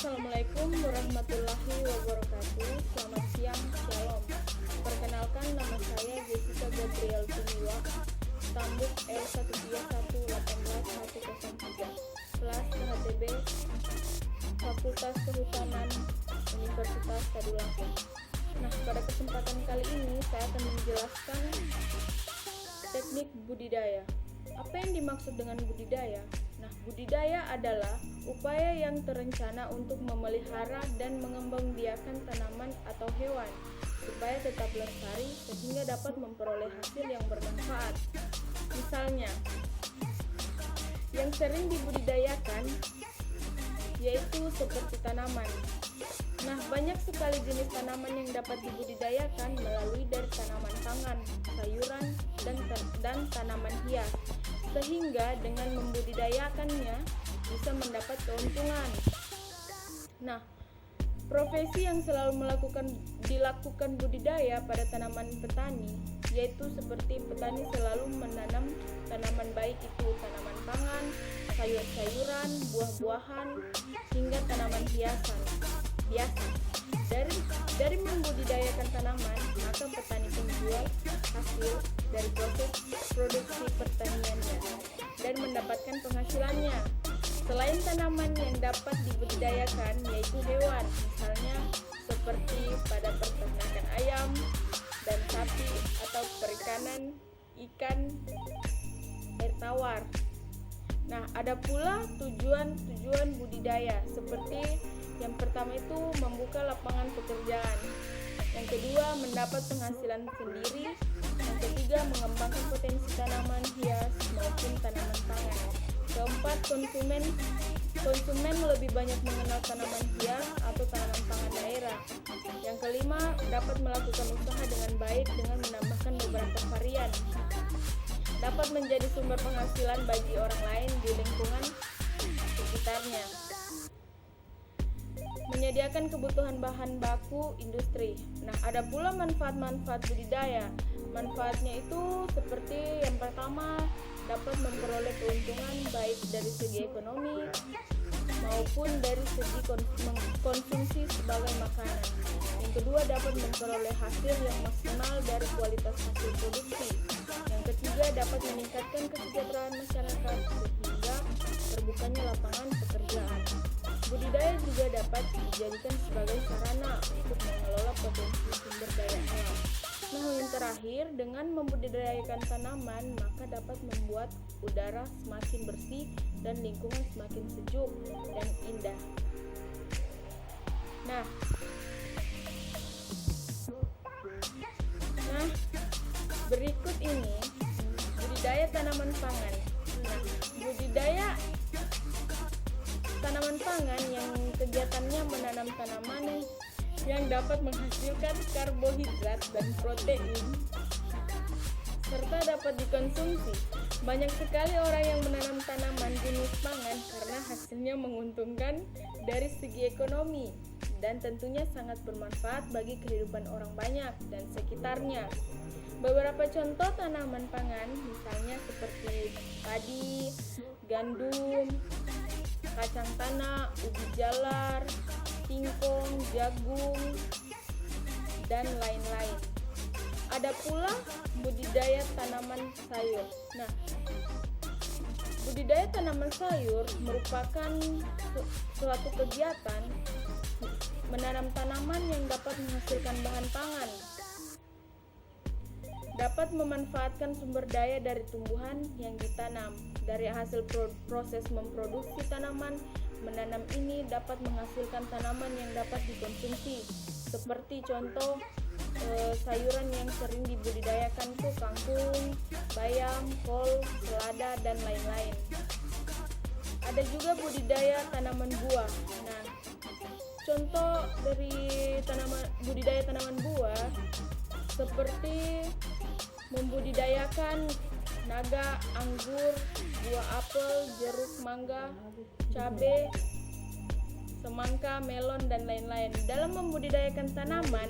Assalamualaikum warahmatullahi wabarakatuh. Selamat siang, shalom. Perkenalkan, nama saya Jessica Gabriel Tumiwa, Tambuk L131181103, kelas KHTB Fakultas Kehutanan Universitas Tadulako. Nah, pada kesempatan kali ini saya akan menjelaskan teknik budidaya. Apa yang dimaksud dengan budidaya? Nah, budidaya adalah upaya yang terencana untuk memelihara dan mengembangbiakan tanaman atau hewan supaya tetap lestari sehingga dapat memperoleh hasil yang bermanfaat. Misalnya, yang sering dibudidayakan yaitu seperti tanaman. Nah, banyak sekali jenis tanaman yang dapat dibudidayakan melalui dari tanaman pangan, sayuran, dan tanaman hias, sehingga dengan membudidayakannya bisa mendapat keuntungan. Nah, profesi yang selalu dilakukan budidaya pada tanaman petani yaitu seperti petani selalu menanam tanaman baik itu tanaman pangan, sayur-sayuran, buah-buahan, hingga tanaman hiasan. Biasa, dari membudidayakan tanaman, maka petani menjual hasil dari proses produksi pertaniannya dan mendapatkan penghasilannya. Selain tanaman yang dapat dibudidayakan yaitu hewan, misalnya seperti pada peternakan ayam dan sapi atau perikanan ikan air tawar. Nah, ada pula tujuan budidaya seperti yang pertama itu membuka lapangan pekerjaan, yang kedua mendapat penghasilan sendiri, yang ketiga mengembangkan potensi tanaman hias maupun tanaman pangan, keempat konsumen lebih banyak mengenal tanaman hias atau tanaman pangan daerah, yang kelima dapat melakukan usaha dengan baik dengan menambahkan beberapa varian, dapat menjadi sumber penghasilan bagi orang lain di lingkungan sekitarnya. Menyediakan kebutuhan bahan baku industri. Nah, ada pula manfaat-manfaat budidaya. Manfaatnya itu seperti yang pertama, dapat memperoleh keuntungan baik dari segi ekonomi maupun dari segi konsumsi sebagai makanan. Yang kedua, dapat memperoleh hasil yang maksimal dari kualitas hasil produksi. Yang ketiga, dapat meningkatkan kesejahteraan masyarakat sehingga terbukanya lapangan pekerjaan. Budidaya juga dapat dijadikan sebagai sarana untuk mengelola potensi sumber daya alam. Nah, yang terakhir, dengan membudidayakan tanaman, maka dapat membuat udara semakin bersih dan lingkungan semakin sejuk dan indah. Nah, berikut ini budidaya tanaman pangan. Nah, budidaya tanaman pangan yang kegiatannya menanam tanaman yang dapat menghasilkan karbohidrat dan protein serta dapat dikonsumsi. Banyak sekali orang yang menanam tanaman jenis pangan karena hasilnya menguntungkan dari segi ekonomi dan tentunya sangat bermanfaat bagi kehidupan orang banyak dan sekitarnya. Beberapa contoh tanaman pangan misalnya seperti padi, gandum, kacang tanah, ubi jalar, singkong, jagung, dan lain-lain. Ada pula budidaya tanaman sayur. Nah, budidaya tanaman sayur merupakan suatu kegiatan menanam tanaman yang dapat menghasilkan bahan pangan. Dapat memanfaatkan sumber daya dari tumbuhan yang ditanam. Dari hasil proses memproduksi tanaman, menanam ini dapat menghasilkan tanaman yang dapat dikonsumsi. Seperti contoh sayuran yang sering dibudidayakan itu kangkung, bayam, kol, selada, dan lain-lain. Ada juga budidaya tanaman buah. Nah, contoh dari budidaya tanaman buah seperti membudidayakan naga, anggur, buah apel, jeruk, mangga, cabai, semangka, melon, dan lain-lain. Dalam membudidayakan tanaman,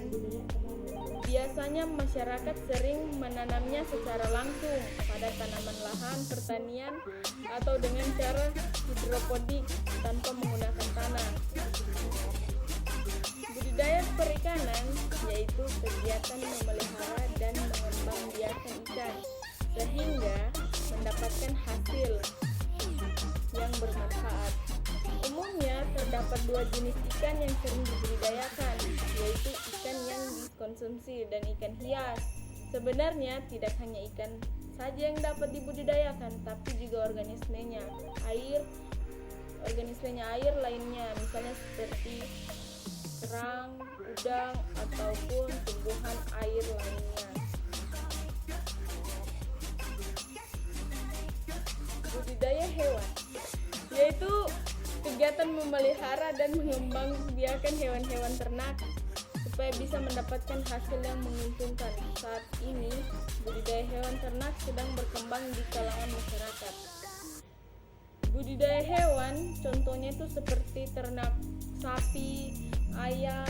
biasanya masyarakat sering menanamnya secara langsung pada tanaman lahan pertanian atau dengan cara hidroponik tanpa menggunakan tanah. yaitu kegiatan memelihara dan mengembangbiakan ikan sehingga mendapatkan hasil yang bermanfaat. Umumnya terdapat dua jenis ikan yang sering dibudidayakan, yaitu ikan yang dikonsumsi dan ikan hias. Sebenarnya tidak hanya ikan saja yang dapat dibudidayakan, tapi juga organismenya air lainnya, misalnya seperti kerang, udang, ataupun tumbuhan air lainnya. Budidaya hewan, yaitu kegiatan memelihara dan mengembangbiakan hewan-hewan ternak supaya bisa mendapatkan hasil yang menguntungkan. Saat ini, budidaya hewan ternak sedang berkembang di kalangan masyarakat. Budidaya hewan contohnya itu seperti ternak sapi, ayam,